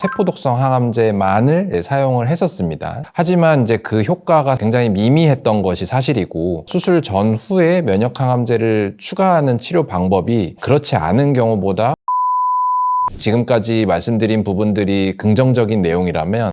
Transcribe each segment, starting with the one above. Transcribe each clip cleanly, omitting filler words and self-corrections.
세포독성 항암제만을 사용을 했었습니다. 하지만 이제 그 효과가 굉장히 미미했던 것이 사실이고, 수술 전후에 면역항암제를 추가하는 치료 방법이 그렇지 않은 경우보다 지금까지 말씀드린 부분들이 긍정적인 내용이라면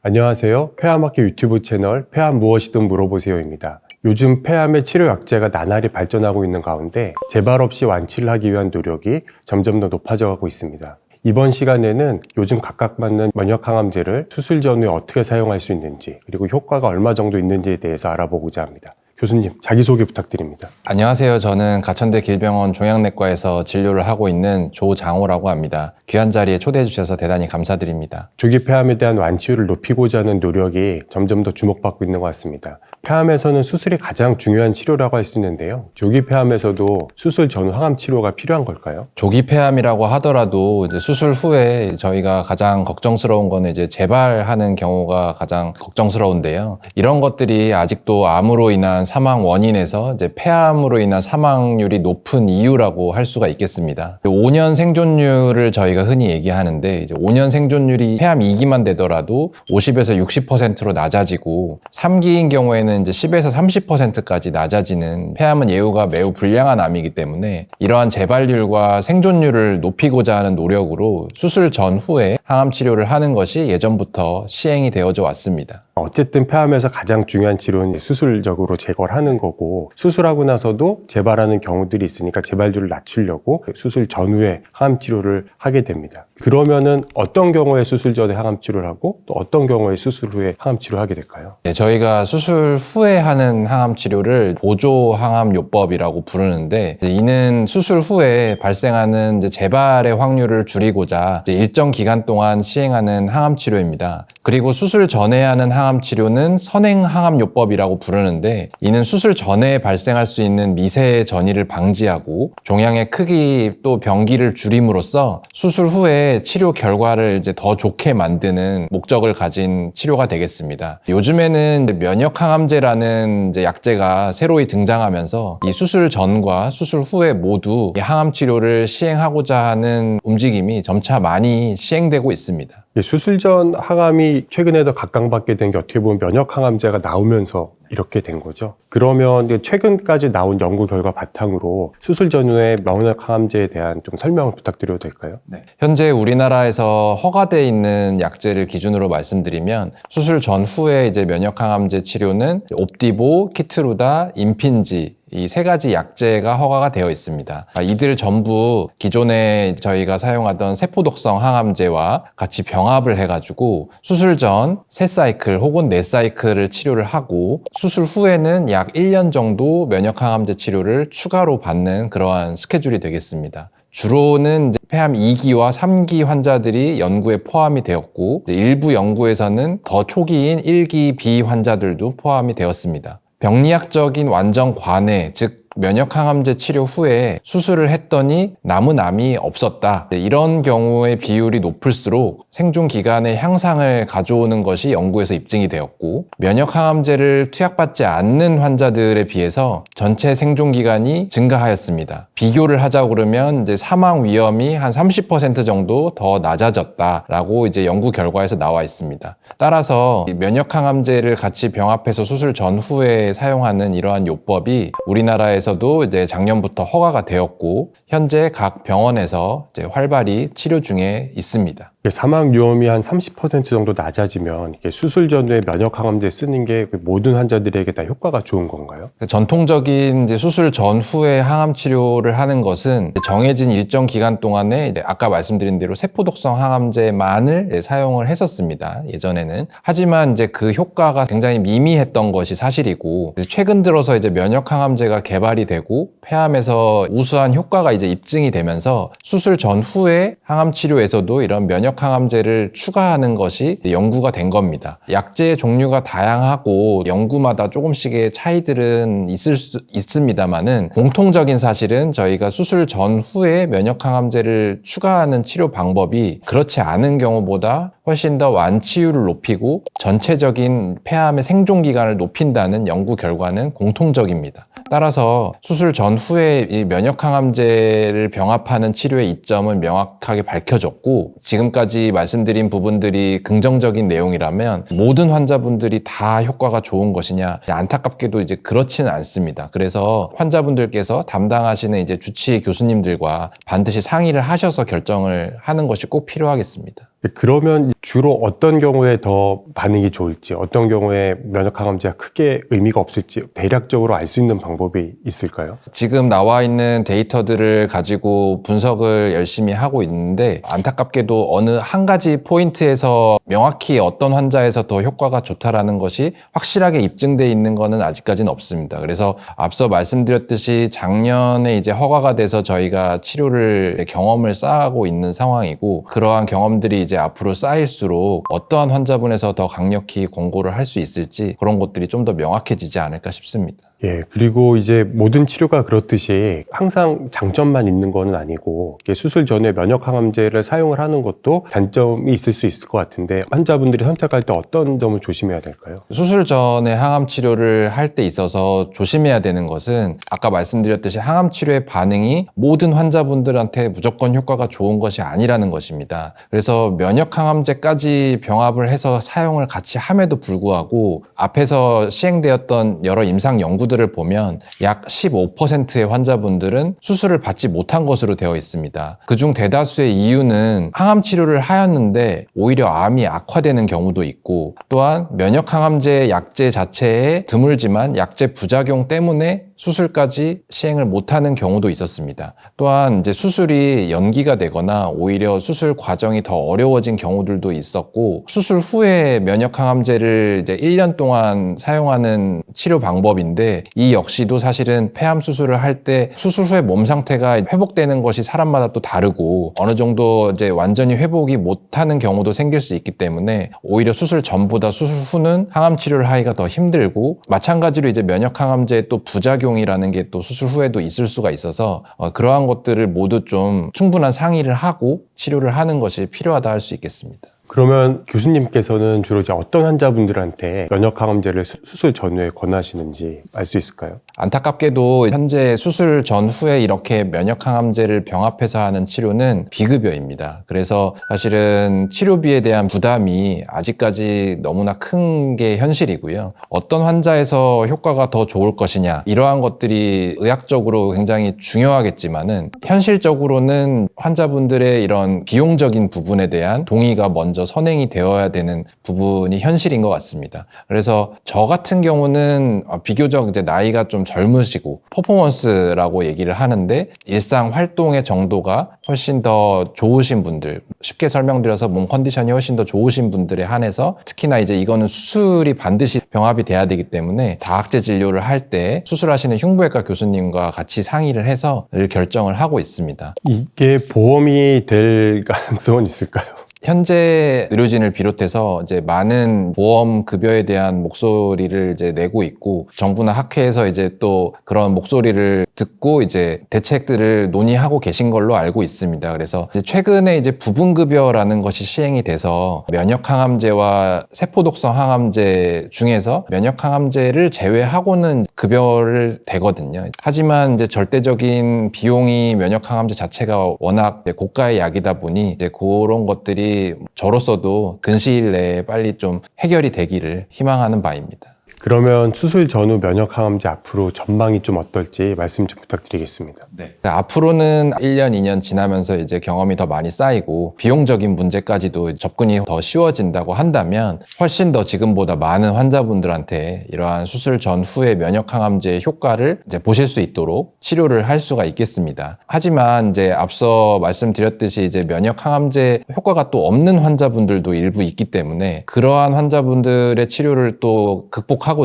안녕하세요. 폐암학회 유튜브 채널 폐암 무엇이든 물어보세요입니다. 요즘 폐암의 치료 약제가 나날이 발전하고 있는 가운데 재발 없이 완치를 하기 위한 노력이 점점 더 높아져 가고 있습니다. 이번 시간에는 요즘 각각 맞는 면역항암제를 수술 전후에 어떻게 사용할 수 있는지, 그리고 효과가 얼마 정도 있는지에 대해서 알아보고자 합니다. 교수님, 자기소개 부탁드립니다. 안녕하세요. 저는 가천대 길병원 종양내과에서 진료를 하고 있는 조장호라고 합니다. 귀한 자리에 초대해 주셔서 대단히 감사드립니다. 조기 폐암에 대한 완치율을 높이고자 하는 노력이 점점 더 주목받고 있는 것 같습니다. 폐암에서는 수술이 가장 중요한 치료라고 할 수 있는데요. 조기 폐암에서도 수술 전후 항암 치료가 필요한 걸까요? 조기 폐암이라고 하더라도 이제 수술 후에 저희가 가장 걱정스러운 거는 이제 재발하는 경우가 가장 걱정스러운데요. 이런 것들이 아직도 암으로 인한 사망 원인에서 이제 폐암으로 인한 사망률이 높은 이유라고 할 수가 있겠습니다. 5년 생존율을 저희가 흔히 얘기하는데, 이제 5년 생존율이 폐암 2기만 되더라도 50에서 60%로 낮아지고, 3기인 경우에는 이제 10에서 30%까지 낮아지는, 폐암은 예후가 매우 불량한 암이기 때문에 이러한 재발률과 생존율을 높이고자 하는 노력으로 수술 전후에 항암 치료를 하는 것이 예전부터 시행이 되어져 왔습니다. 어쨌든 폐암에서 가장 중요한 치료는 수술적으로 제거를 하는 거고, 수술하고 나서도 재발하는 경우들이 있으니까 재발률을 낮추려고 수술 전후에 항암 치료를 하게 됩니다. 그러면은 어떤 경우에 수술 전에 항암 치료를 하고 또 어떤 경우에 수술 후에 항암 치료를 하게 될까요? 네, 저희가 수술 후에 하는 항암 치료를 보조 항암요법이라고 부르는데, 이는 수술 후에 발생하는 이제 재발의 확률을 줄이고자 이제 일정 기간 동안 시행하는 항암 치료입니다. 그리고 수술 전에 하는 항암 치료는 선행 항암요법이라고 부르는데, 이는 수술 전에 발생할 수 있는 미세 전이를 방지하고 종양의 크기 또 병기를 줄임으로써 수술 후에 치료 결과를 이제 더 좋게 만드는 목적을 가진 치료가 되겠습니다. 요즘에는 면역항암제라는 이제 약제가 새로이 등장하면서 이 수술 전과 수술 후에 모두 이 항암 치료를 시행하고자 하는 움직임이 점차 많이 시행되고 있습니다. 수술 전 항암이 최근에 더 각광받게 된 게 어떻게 보면 면역항암제가 나오면서 이렇게 된 거죠. 그러면 최근까지 나온 연구 결과 바탕으로 수술 전후의 면역항암제에 대한 좀 설명을 부탁드려도 될까요? 네. 현재 우리나라에서 허가되어 있는 약제를 기준으로 말씀드리면, 수술 전후에 이제 면역항암제 치료는 옵디보, 키트루다, 임핀지, 이 세 가지 약제가 허가가 되어 있습니다. 이들 전부 기존에 저희가 사용하던 세포독성 항암제와 같이 병합을 해가지고 수술 전 3사이클 혹은 4사이클을 치료를 하고, 수술 후에는 약 1년 정도 면역항암제 치료를 추가로 받는 그러한 스케줄이 되겠습니다. 주로는 이제 폐암 2기와 3기 환자들이 연구에 포함이 되었고, 일부 연구에서는 더 초기인 1기 B 환자들도 포함이 되었습니다. 병리학적인 완전 관해, 즉 면역항암제 치료 후에 수술을 했더니 남은 암이 없었다, 이런 경우의 비율이 높을수록 생존 기간의 향상을 가져오는 것이 연구에서 입증이 되었고, 면역항암제를 투약받지 않는 환자들에 비해서 전체 생존 기간이 증가하였습니다. 비교를 하자고 그러면 이제 사망 위험이 한 30% 정도 더 낮아졌다라고 이제 연구 결과에서 나와 있습니다. 따라서 면역항암제를 같이 병합해서 수술 전후에 사용하는 이러한 요법이 우리나라에서도 이제 작년부터 허가가 되었고, 현재 각 병원에서 이제 활발히 치료 중에 있습니다. 사망 위험이 한 30% 정도 낮아지면 이게 수술 전후에 면역항암제 쓰는 게 모든 환자들에게 다 효과가 좋은 건가요? 전통적인 이제 수술 전후에 항암 치료를 하는 것은 정해진 일정 기간 동안에 이제 아까 말씀드린 대로 세포독성 항암제만을 사용을 했었습니다, 예전에는. 하지만 이제 그 효과가 굉장히 미미했던 것이 사실이고, 최근 들어서 이제 면역항암제가 개발이 되고 폐암에서 우수한 효과가 이제 입증이 되면서 수술 전후에 항암 치료에서도 이런 면역항암제를 추가하는 것이 연구가 된 겁니다. 약제의 종류가 다양하고 연구마다 조금씩의 차이들은 있을 수 있습니다만은, 공통적인 사실은 저희가 수술 전후에 면역항암제를 추가하는 치료 방법이 그렇지 않은 경우보다 훨씬 더 완치율을 높이고 전체적인 폐암의 생존 기간을 높인다는 연구 결과는 공통적입니다. 따라서 수술 전후에 이 면역항암제를 병합하는 치료의 이점은 명확하게 밝혀졌고, 지금까지 말씀드린 부분들이 긍정적인 내용이라면 모든 환자분들이 다 효과가 좋은 것이냐, 안타깝게도 이제 그렇지는 않습니다. 그래서 환자분들께서 담당하시는 이제 주치의 교수님들과 반드시 상의를 하셔서 결정을 하는 것이 꼭 필요하겠습니다. 그러면 주로 어떤 경우에 더 반응이 좋을지, 어떤 경우에 면역항암제가 크게 의미가 없을지 대략적으로 알 수 있는 방법이 있을까요? 지금 나와 있는 데이터들을 가지고 분석을 열심히 하고 있는데, 안타깝게도 어느 한 가지 포인트에서 명확히 어떤 환자에서 더 효과가 좋다라는 것이 확실하게 입증돼 있는 것은 아직까지는 없습니다. 그래서 앞서 말씀드렸듯이 작년에 이제 허가가 돼서 저희가 치료를 경험을 쌓아가고 있는 상황이고, 그러한 경험들이 이제 앞으로 쌓일수록 어떠한 환자분에서 더 강력히 권고를 할 수 있을지 그런 것들이 좀 더 명확해지지 않을까 싶습니다. 예, 그리고 이제 모든 치료가 그렇듯이 항상 장점만 있는 건 아니고, 수술 전에 면역항암제를 사용을 하는 것도 단점이 있을 수 있을 것 같은데, 환자분들이 선택할 때 어떤 점을 조심해야 될까요? 수술 전에 항암 치료를 할 때 있어서 조심해야 되는 것은, 아까 말씀드렸듯이 항암 치료의 반응이 모든 환자분들한테 무조건 효과가 좋은 것이 아니라는 것입니다. 그래서 면역항암제까지 병합을 해서 사용을 같이 함에도 불구하고 앞에서 시행되었던 여러 임상 연구들을 보면 약 15%의 환자분들은 수술을 받지 못한 것으로 되어 있습니다. 그중 대다수의 이유는 항암 치료를 하였는데 오히려 암이 악화되는 경우도 있고, 또한 면역항암제 약제 자체에 드물지만 약제 부작용 때문에 수술까지 시행을 못하는 경우도 있었습니다. 또한 이제 수술이 연기가 되거나 오히려 수술 과정이 더 어려워진 경우들도 있었고, 수술 후에 면역항암제를 이제 1년 동안 사용하는 치료 방법인데, 이 역시도 사실은 폐암 수술을 할 때 수술 후에 몸 상태가 회복되는 것이 사람마다 또 다르고 어느 정도 이제 완전히 회복이 못하는 경우도 생길 수 있기 때문에 오히려 수술 전보다 수술 후는 항암 치료를 하기가 더 힘들고, 마찬가지로 이제 면역항암제의 또 부작용이라는 게 또 수술 후에도 있을 수가 있어서 그러한 것들을 모두 좀 충분한 상의를 하고 치료를 하는 것이 필요하다 할 수 있겠습니다. 그러면 교수님께서는 주로 이제 어떤 환자분들한테 면역항암제를 수술 전후에 권하시는지 알 수 있을까요? 안타깝게도 현재 수술 전후에 이렇게 면역항암제를 병합해서 하는 치료는 비급여입니다. 그래서 사실은 치료비에 대한 부담이 아직까지 너무나 큰 게 현실이고요. 어떤 환자에서 효과가 더 좋을 것이냐, 이러한 것들이 의학적으로 굉장히 중요하겠지만은 현실적으로는 환자분들의 이런 비용적인 부분에 대한 동의가 먼저 선행이 되어야 되는 부분이 현실인 것 같습니다. 그래서 저 같은 경우는 비교적 이제 나이가 좀 젊으시고 퍼포먼스라고 얘기를 하는데, 일상 활동의 정도가 훨씬 더 좋으신 분들, 쉽게 설명드려서 몸 컨디션이 훨씬 더 좋으신 분들에 한해서, 특히나 이제 이거는 수술이 반드시 병합이 돼야 되기 때문에 다학제 진료를 할 때 수술하시는 흉부외과 교수님과 같이 상의를 해서 결정을 하고 있습니다. 이게 보험이 될 가능성은 있을까요? 현재 의료진을 비롯해서 이제 많은 보험 급여에 대한 목소리를 이제 내고 있고, 정부나 학회에서 이제 또 그런 목소리를 듣고 이제 대책들을 논의하고 계신 걸로 알고 있습니다. 그래서 이제 최근에 이제 부분급여라는 것이 시행이 돼서 면역항암제와 세포독성 항암제 중에서 면역항암제를 제외하고는 급여를 대거든요. 하지만 이제 절대적인 비용이 면역항암제 자체가 워낙 고가의 약이다 보니 이제 그런 것들이 저로서도 근시일 내에 빨리 좀 해결이 되기를 희망하는 바입니다. 그러면 수술 전후 면역항암제 앞으로 전망이 좀 어떨지 말씀 좀 부탁드리겠습니다. 네. 앞으로는 1년, 2년 지나면서 이제 경험이 더 많이 쌓이고 비용적인 문제까지도 접근이 더 쉬워진다고 한다면 훨씬 더 지금보다 많은 환자분들한테 이러한 수술 전후의 면역항암제의 효과를 이제 보실 수 있도록 치료를 할 수가 있겠습니다. 하지만 이제 앞서 말씀드렸듯이 이제 면역항암제 효과가 또 없는 환자분들도 일부 있기 때문에 그러한 환자분들의 치료를 또 극복하고자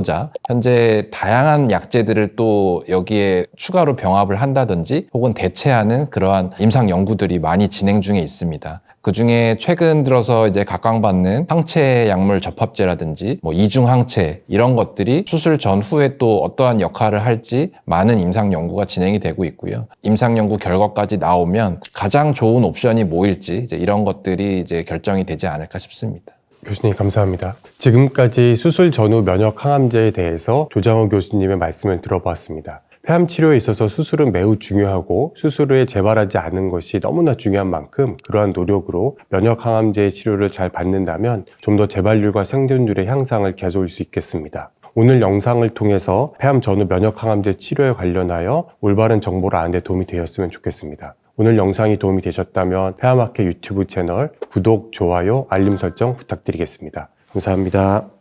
현재 다양한 약제들을 또 여기에 추가로 병합을 한다든지 혹은 대체하는 그러한 임상 연구들이 많이 진행 중에 있습니다. 그 중에 최근 들어서 이제 각광받는 항체 약물 접합제라든지 이중 항체 이런 것들이 수술 전후에 또 어떠한 역할을 할지 많은 임상 연구가 진행이 되고 있고요. 임상 연구 결과까지 나오면 가장 좋은 옵션이 뭐일지 이제 이런 것들이 이제 결정이 되지 않을까 싶습니다. 교수님 감사합니다. 지금까지 수술 전후 면역 항암제에 대해서 조장호 교수님의 말씀을 들어보았습니다. 폐암 치료에 있어서 수술은 매우 중요하고 수술 후에 재발하지 않은 것이 너무나 중요한 만큼 그러한 노력으로 면역 항암제 치료를 잘 받는다면 좀 더 재발률과 생존율의 향상을 계속할 수 있겠습니다. 오늘 영상을 통해서 폐암 전후 면역 항암제 치료에 관련하여 올바른 정보를 아는 데 도움이 되었으면 좋겠습니다. 오늘 영상이 도움이 되셨다면 폐암학회 유튜브 채널 구독, 좋아요, 알림 설정 부탁드리겠습니다. 감사합니다.